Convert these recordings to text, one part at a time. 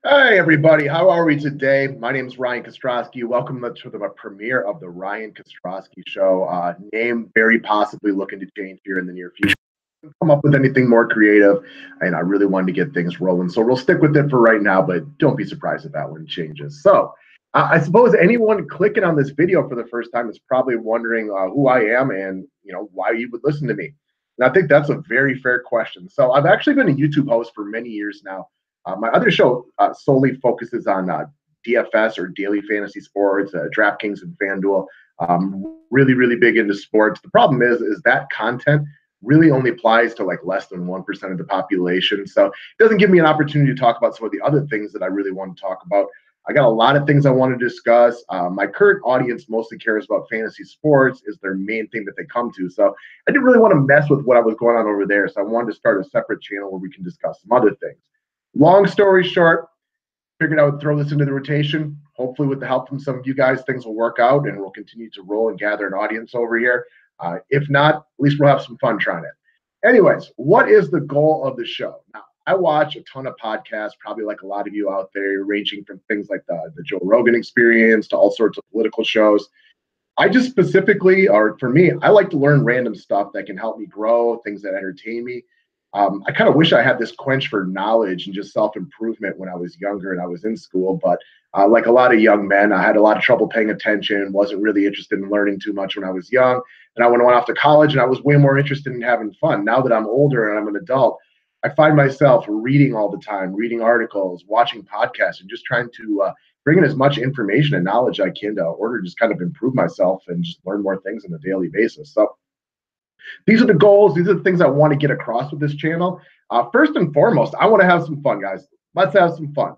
Hey everybody, how are we today? My name is Ryan Kostroski. Welcome to the premiere of the Ryan Kostroski Show. Name very possibly looking to change here in the near future. Come up with anything more creative, and I really wanted to get things rolling. So we'll stick with it for right now, but don't be surprised if that one changes. So I suppose anyone clicking on this video for the first time is probably wondering who I am and why you would listen to me. And I think that's a very fair question. So I've actually been a YouTube host for many years now. My other show solely focuses on DFS or daily fantasy sports, DraftKings and FanDuel. Really, really big into sports. The problem is that content really only applies to like less than 1% of the population. So it doesn't give me an opportunity to talk about some of the other things that I really want to talk about. I got a lot of things I want to discuss. My current audience mostly cares about fantasy sports is their main thing that they come to. So I didn't really want to mess with what I was going on over there. So I wanted to start a separate channel where we can discuss some other things. Long story short, figured I would throw this into the rotation. Hopefully, with the help from some of you guys, things will work out and we'll continue to roll and gather an audience over here. If not, at least we'll have some fun trying it. Anyways, what is the goal of the show? Now, I watch a ton of podcasts, probably like a lot of you out there, ranging from things like the Joe Rogan Experience to all sorts of political shows. I just specifically, or for me, I like to learn random stuff that can help me grow, things that entertain me. I kind of wish I had this quench for knowledge and just self-improvement when I was younger and I was in school. But like a lot of young men, I had a lot of trouble paying attention, wasn't really interested in learning too much when I was young. And I went off to college and I was way more interested in having fun. Now that I'm older and I'm an adult, I find myself reading all the time, reading articles, watching podcasts, and just trying to bring in as much information and knowledge I can to order to just kind of improve myself and just learn more things on a daily basis. So these are the goals. These are the things I want to get across with this channel. First and foremost, I want to have some fun, guys. Let's have some fun.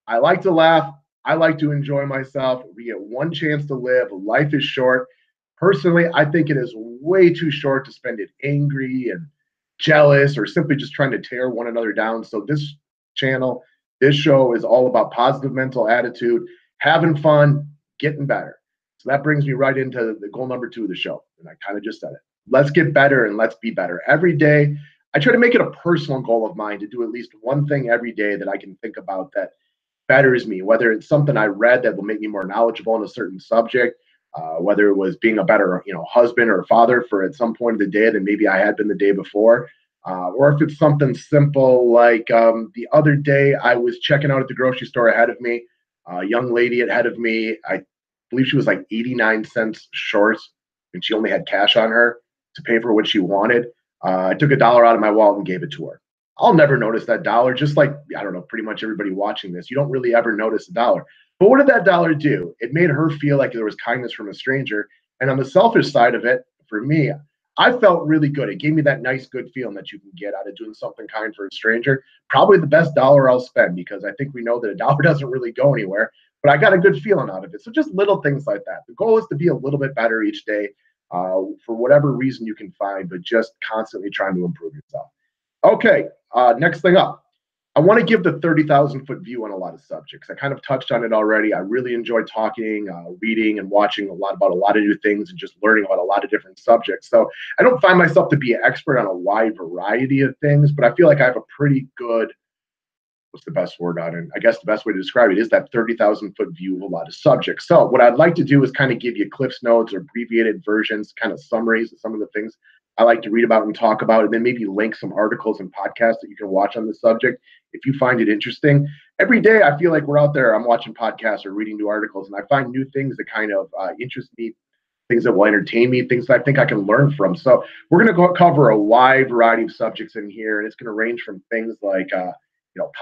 I like to laugh. I like to enjoy myself. We get one chance to live. Life is short. Personally, I think it is way too short to spend it angry and jealous or simply just trying to tear one another down. So this channel, this show is all about positive mental attitude, having fun, getting better. So that brings me right into the goal number 2 of the show. And I kind of just said it. Let's get better and let's be better. Every day, I try to make it a personal goal of mine to do at least one thing every day that I can think about that betters me, whether it's something I read that will make me more knowledgeable on a certain subject, whether it was being a better husband or father for at some point of the day than maybe I had been the day before, or if it's something simple like the other day I was checking out at the grocery store ahead of me, a young lady ahead of me, I believe she was like 89 cents short and she only had cash on her to pay for what she wanted. I took $1 out of my wallet and gave it to her. I'll never notice that dollar, just like, I don't know, pretty much everybody watching this. You don't really ever notice a dollar. But what did that dollar do? It made her feel like there was kindness from a stranger. And on the selfish side of it, for me, I felt really good. It gave me that nice, good feeling that you can get out of doing something kind for a stranger. Probably the best dollar I'll spend because I think we know that a dollar doesn't really go anywhere, but I got a good feeling out of it. So just little things like that. The goal is to be a little bit better each day for whatever reason you can find, but just constantly trying to improve yourself. Okay, next thing up. I want to give the 30,000 foot view on a lot of subjects. I kind of touched on it already. I really enjoy talking, reading, and watching a lot about a lot of new things and just learning about a lot of different subjects. So I don't find myself to be an expert on a wide variety of things, but I feel like I have a pretty good, what's the best word on it? I guess the best way to describe it is that 30,000 foot view of a lot of subjects. So what I'd like to do is kind of give you Cliff's Notes or abbreviated versions, kind of summaries of some of the things I like to read about and talk about, and then maybe link some articles and podcasts that you can watch on the subject if you find it interesting. Every day, I feel like we're out there, I'm watching podcasts or reading new articles, and I find new things that kind of interest me, things that will entertain me, things that I think I can learn from. So we're going to cover a wide variety of subjects in here, and it's going to range from things like,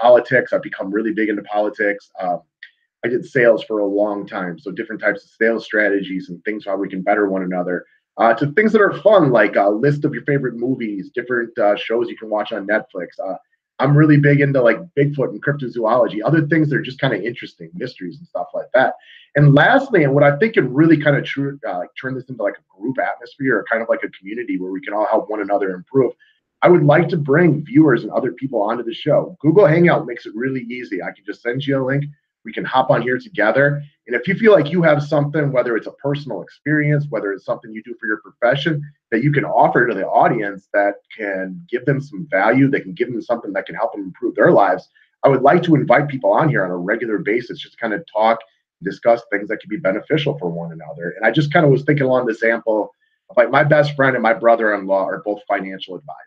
politics. I've become really big into politics. I did sales for a long time, so different types of sales strategies and things how we can better one another. To things that are fun, like a list of your favorite movies, different shows you can watch on Netflix. I'm really big into like Bigfoot and cryptozoology, other things that are just kind of interesting, mysteries and stuff like that. And lastly, and what I think could really kind of turn this into like a group atmosphere or kind of like a community where we can all help one another improve, I would like to bring viewers and other people onto the show. Google Hangout makes it really easy. I can just send you a link. We can hop on here together. And if you feel like you have something, whether it's a personal experience, whether it's something you do for your profession, that you can offer to the audience that can give them some value, that can give them something that can help them improve their lives, I would like to invite people on here on a regular basis, just kind of talk, discuss things that could be beneficial for one another. And I just kind of was thinking along the example of like my best friend and my brother-in-law are both financial advisors.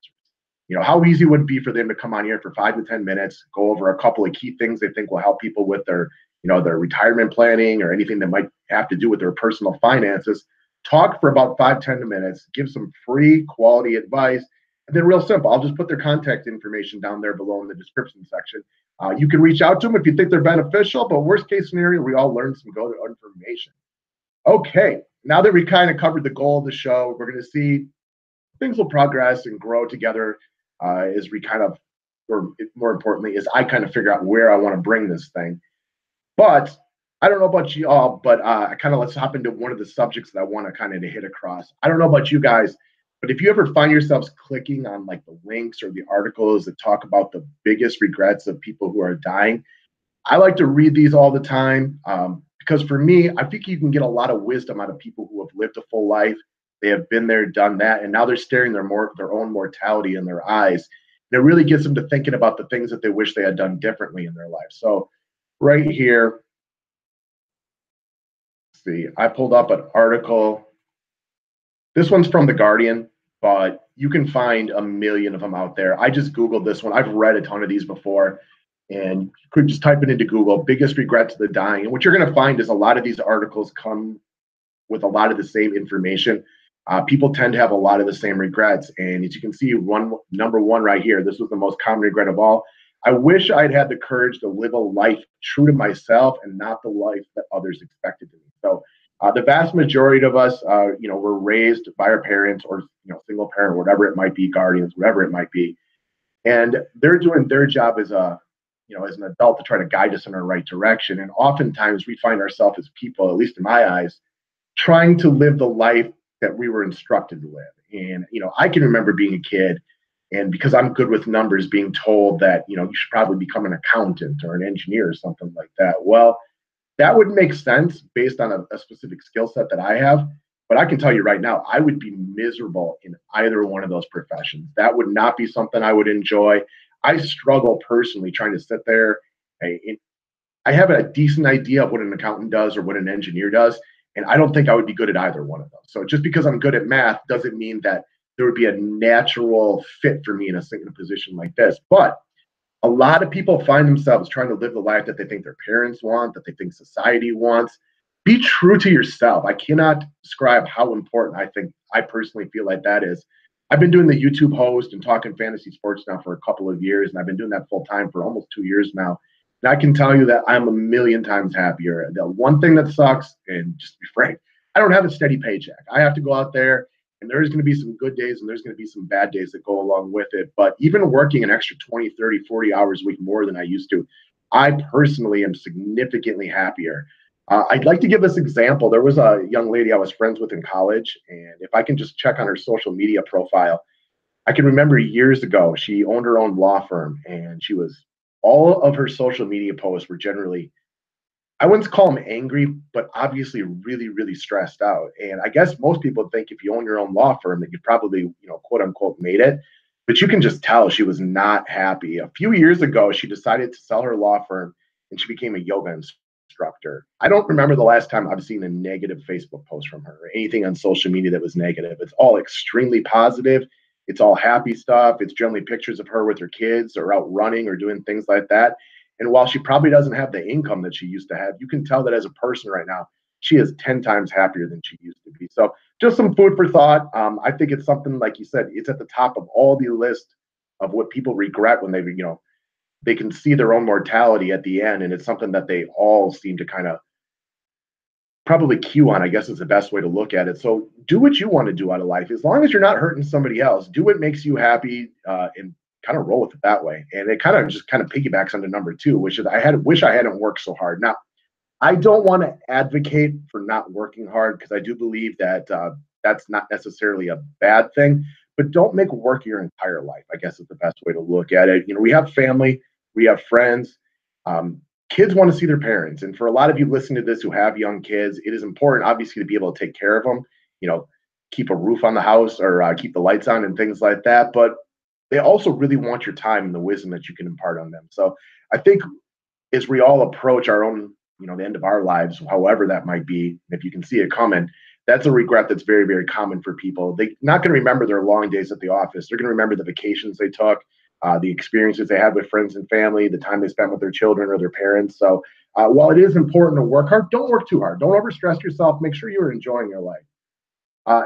How easy would it be for them to come on here for 5 to 10 minutes, go over a couple of key things they think will help people with their retirement planning or anything that might have to do with their personal finances, talk for about 5 to 10 minutes, give some free quality advice. And then real simple, I'll just put their contact information down there below in the description section. You can reach out to them if you think they're beneficial, but worst case scenario, we all learn some good information. Okay, now that we kind of covered the goal of the show, we're going to see things will progress and grow together as we kind of, or more importantly, as I kind of figure out where I want to bring this thing. But I don't know about you all, but let's hop into one of the subjects that I want to kind of hit across. I don't know about you guys, but if you ever find yourselves clicking on like the links or the articles that talk about the biggest regrets of people who are dying, I like to read these all the time because for me, I think you can get a lot of wisdom out of people who have lived a full life. They have been there, done that, and now they're staring their own mortality in their eyes. And it really gets them to thinking about the things that they wish they had done differently in their life. So right here, see, I pulled up an article. This one's from The Guardian, but you can find a million of them out there. I just Googled this one. I've read a ton of these before, and you could just type it into Google, biggest regrets of the dying. And what you're going to find is a lot of these articles come with a lot of the same information. People tend to have a lot of the same regrets. And as you can see, number one right here, this was the most common regret of all. I wish I'd had the courage to live a life true to myself and not the life that others expected of me. So the vast majority of us, were raised by our parents or, single parent, whatever it might be, guardians, whatever it might be. And they're doing their job as as an adult to try to guide us in the right direction. And oftentimes we find ourselves as people, at least in my eyes, trying to live the life that we were instructed to live. And, I can remember being a kid and because I'm good with numbers, being told that, you should probably become an accountant or an engineer or something like that. Well, that would make sense based on a specific skill set that I have. But I can tell you right now, I would be miserable in either one of those professions. That would not be something I would enjoy. I struggle personally trying to sit there. I have a decent idea of what an accountant does or what an engineer does. And I don't think I would be good at either one of those. So just because I'm good at math doesn't mean that there would be a natural fit for me in a position like this. But a lot of people find themselves trying to live the life that they think their parents want, that they think society wants. Be true to yourself. I cannot describe how important I personally feel like that is. I've been doing the YouTube host and talking fantasy sports now for a couple of years, and I've been doing that full time for almost 2 years now. And I can tell you that I'm a million times happier. The one thing that sucks, and just to be frank, I don't have a steady paycheck. I have to go out there, and there's going to be some good days and there's going to be some bad days that go along with it. But even working an extra 20, 30, 40 hours a week more than I used to, I personally am significantly happier. I'd like to give this example. There was a young lady I was friends with in college, and if I can just check on her social media profile, I can remember years ago, she owned her own law firm, and all of her social media posts were generally, I wouldn't call them angry, but obviously really, really stressed out. And I guess most people think if you own your own law firm that you probably, quote unquote, made it. But you can just tell she was not happy. A few years ago, she decided to sell her law firm and she became a yoga instructor. I don't remember the last time I've seen a negative Facebook post from her or anything on social media that was negative. It's all extremely positive. It's all happy stuff. It's generally pictures of her with her kids or out running or doing things like that. And while she probably doesn't have the income that she used to have, you can tell that as a person right now, she is 10 times happier than she used to be. So just some food for thought. I think it's something, like you said, it's at the top of all the list of what people regret when they can see their own mortality at the end. And it's something that they all seem to kind of probably cue on, I guess is the best way to look at it. So do what you want to do out of life. As long as you're not hurting somebody else, do what makes you happy and kind of roll with it that way. And it kind of piggybacks onto number two, which is wish I hadn't worked so hard. Now, I don't want to advocate for not working hard because I do believe that that's not necessarily a bad thing, but don't make work your entire life, I guess is the best way to look at it. We have family, we have friends. Kids want to see their parents. And for a lot of you listening to this who have young kids, it is important, obviously, to be able to take care of them, keep a roof on the house or keep the lights on and things like that. But they also really want your time and the wisdom that you can impart on them. So I think as we all approach our own, the end of our lives, however that might be, if you can see it coming, that's a regret that's very, very common for people. They're not going to remember their long days at the office. They're going to remember the vacations they took, the experiences they had with friends and family, the time they spent with their children or their parents. So while it is important to work hard, don't work too hard. Don't overstress yourself. Make sure you're enjoying your life.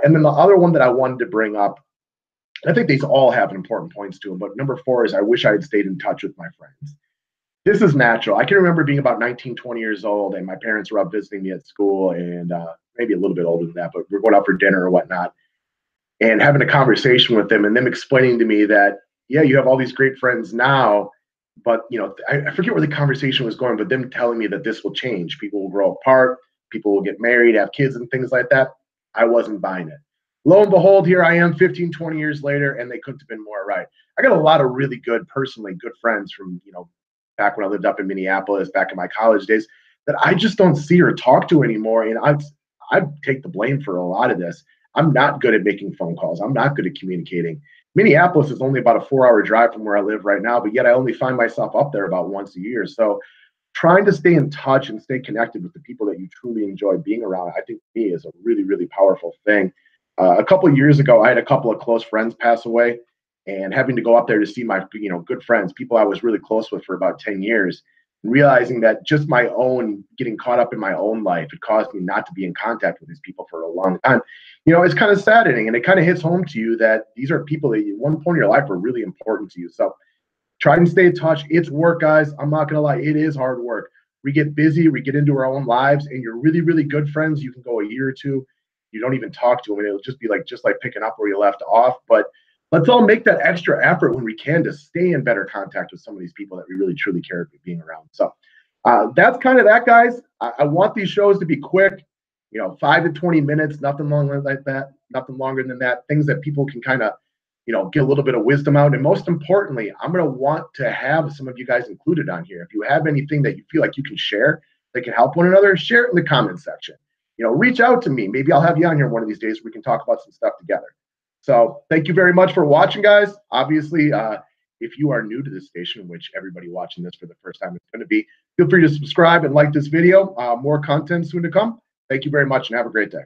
And then the other one that I wanted to bring up, I think these all have important points to them, but number 4 is I wish I had stayed in touch with my friends. This is natural. I can remember being about 19, 20 years old, and my parents were up visiting me at school, and maybe a little bit older than that, but we're going out for dinner or whatnot, and having a conversation with them, and them explaining to me that, yeah, you have all these great friends now, but I forget where the conversation was going, but them telling me that this will change. People will grow apart, people will get married, have kids, and things like that. I wasn't buying it. Lo and behold, here I am 15, 20 years later, and they couldn't have been more right. I got a lot of really good, personally good friends from, back when I lived up in Minneapolis, back in my college days, that I just don't see or talk to anymore. And I take the blame for a lot of this. I'm not good at making phone calls. I'm not good at communicating. Minneapolis is only about a 4-hour drive from where I live right now, but yet I only find myself up there about once a year. So trying to stay in touch and stay connected with the people that you truly enjoy being around, I think to me is a really, really powerful thing. A couple of years ago, I had a couple of close friends pass away, and having to go up there to see my, good friends, people I was really close with for about 10 years, and realizing that just my own getting caught up in my own life, it caused me not to be in contact with these people for a long time. It's kind of saddening, and it kind of hits home to you that these are people that at one point in your life were really important to you. So try and stay in touch. It's work, guys. I'm not going to lie. It is hard work. We get busy. We get into our own lives, and you're really, really good friends. You can go a year or two. You don't even talk to them, and it'll just be just like picking up where you left off. But let's all make that extra effort when we can to stay in better contact with some of these people that we really, truly care about being around. So that's kind of that, guys. I want these shows to be quick, 5 to 20 minutes, nothing longer like that, nothing longer than that, things that people can kind of get a little bit of wisdom out. And most importantly, I'm going to want to have some of you guys included on here. If you have anything that you feel like you can share that can help one another, share it in the comment section. Reach out to me. Maybe I'll have you on here one of these days. We can talk about some stuff together. So thank you very much for watching, guys. Obviously, if you are new to this station, which everybody watching this for the first time is going to be, feel free to subscribe and like this video. More content soon to come. Thank you very much and have a great day.